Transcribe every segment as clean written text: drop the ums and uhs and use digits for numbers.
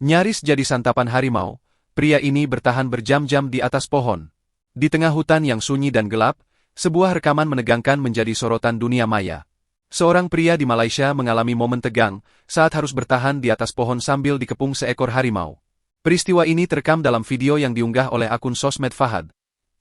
Nyaris jadi santapan harimau, pria ini bertahan berjam-jam di atas pohon. Di tengah hutan yang sunyi dan gelap, sebuah rekaman menegangkan menjadi sorotan dunia maya. Seorang pria di Malaysia mengalami momen tegang saat harus bertahan di atas pohon sambil dikepung seekor harimau. Peristiwa ini terekam dalam video yang diunggah oleh akun sosmed Fahad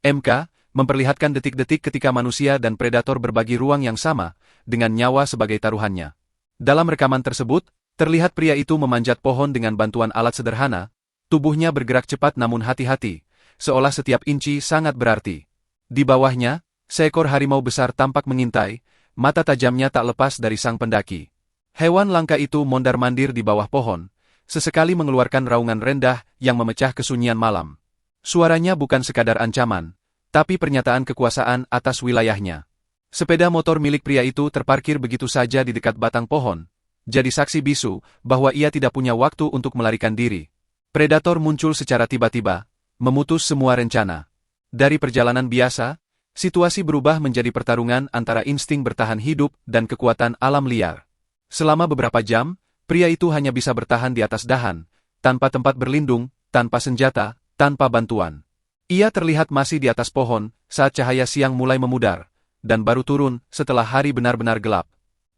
MK, memperlihatkan detik-detik ketika manusia dan predator berbagi ruang yang sama, dengan nyawa sebagai taruhannya. Dalam rekaman tersebut, terlihat pria itu memanjat pohon dengan bantuan alat sederhana, tubuhnya bergerak cepat namun hati-hati, seolah setiap inci sangat berarti. Di bawahnya, seekor harimau besar tampak mengintai, mata tajamnya tak lepas dari sang pendaki. Hewan langka itu mondar-mandir di bawah pohon, sesekali mengeluarkan raungan rendah yang memecah kesunyian malam. Suaranya bukan sekadar ancaman, tapi pernyataan kekuasaan atas wilayahnya. Sepeda motor milik pria itu terparkir begitu saja di dekat batang pohon, jadi saksi bisu bahwa ia tidak punya waktu untuk melarikan diri. Predator muncul secara tiba-tiba, memutus semua rencana. Dari perjalanan biasa, situasi berubah menjadi pertarungan antara insting bertahan hidup dan kekuatan alam liar. Selama beberapa jam, pria itu hanya bisa bertahan di atas dahan, tanpa tempat berlindung, tanpa senjata, tanpa bantuan. Ia terlihat masih di atas pohon saat cahaya siang mulai memudar, dan baru turun setelah hari benar-benar gelap.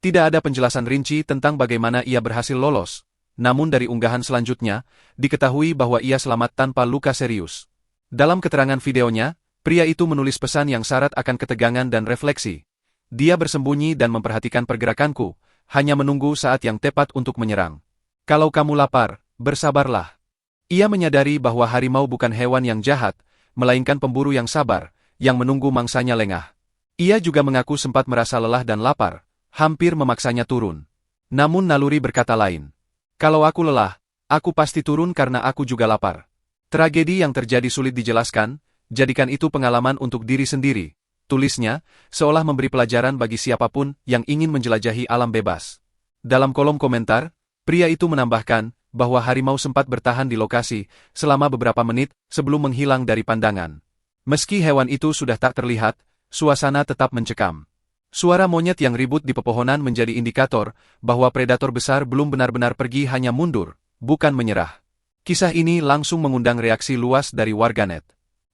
Tidak ada penjelasan rinci tentang bagaimana ia berhasil lolos, namun dari unggahan selanjutnya, diketahui bahwa ia selamat tanpa luka serius. Dalam keterangan videonya, pria itu menulis pesan yang syarat akan ketegangan dan refleksi. Dia bersembunyi dan memperhatikan pergerakanku, hanya menunggu saat yang tepat untuk menyerang. Kalau kamu lapar, bersabarlah. Ia menyadari bahwa harimau bukan hewan yang jahat, melainkan pemburu yang sabar, yang menunggu mangsanya lengah. Ia juga mengaku sempat merasa lelah dan lapar, hampir memaksanya turun. Namun naluri berkata lain. Kalau aku lelah, aku pasti turun karena aku juga lapar. Tragedi yang terjadi sulit dijelaskan, jadikan itu pengalaman untuk diri sendiri. Tulisnya, seolah memberi pelajaran bagi siapapun yang ingin menjelajahi alam bebas. Dalam kolom komentar, pria itu menambahkan bahwa harimau sempat bertahan di lokasi selama beberapa menit sebelum menghilang dari pandangan. Meski hewan itu sudah tak terlihat, suasana tetap mencekam. Suara monyet yang ribut di pepohonan menjadi indikator bahwa predator besar belum benar-benar pergi, hanya mundur, bukan menyerah. Kisah ini langsung mengundang reaksi luas dari warganet.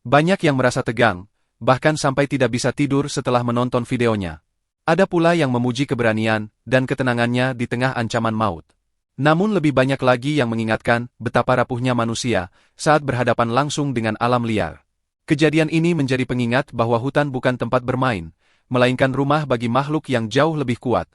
Banyak yang merasa tegang, bahkan sampai tidak bisa tidur setelah menonton videonya. Ada pula yang memuji keberanian dan ketenangannya di tengah ancaman maut. Namun lebih banyak lagi yang mengingatkan betapa rapuhnya manusia saat berhadapan langsung dengan alam liar. Kejadian ini menjadi pengingat bahwa hutan bukan tempat bermain, melainkan rumah bagi makhluk yang jauh lebih kuat.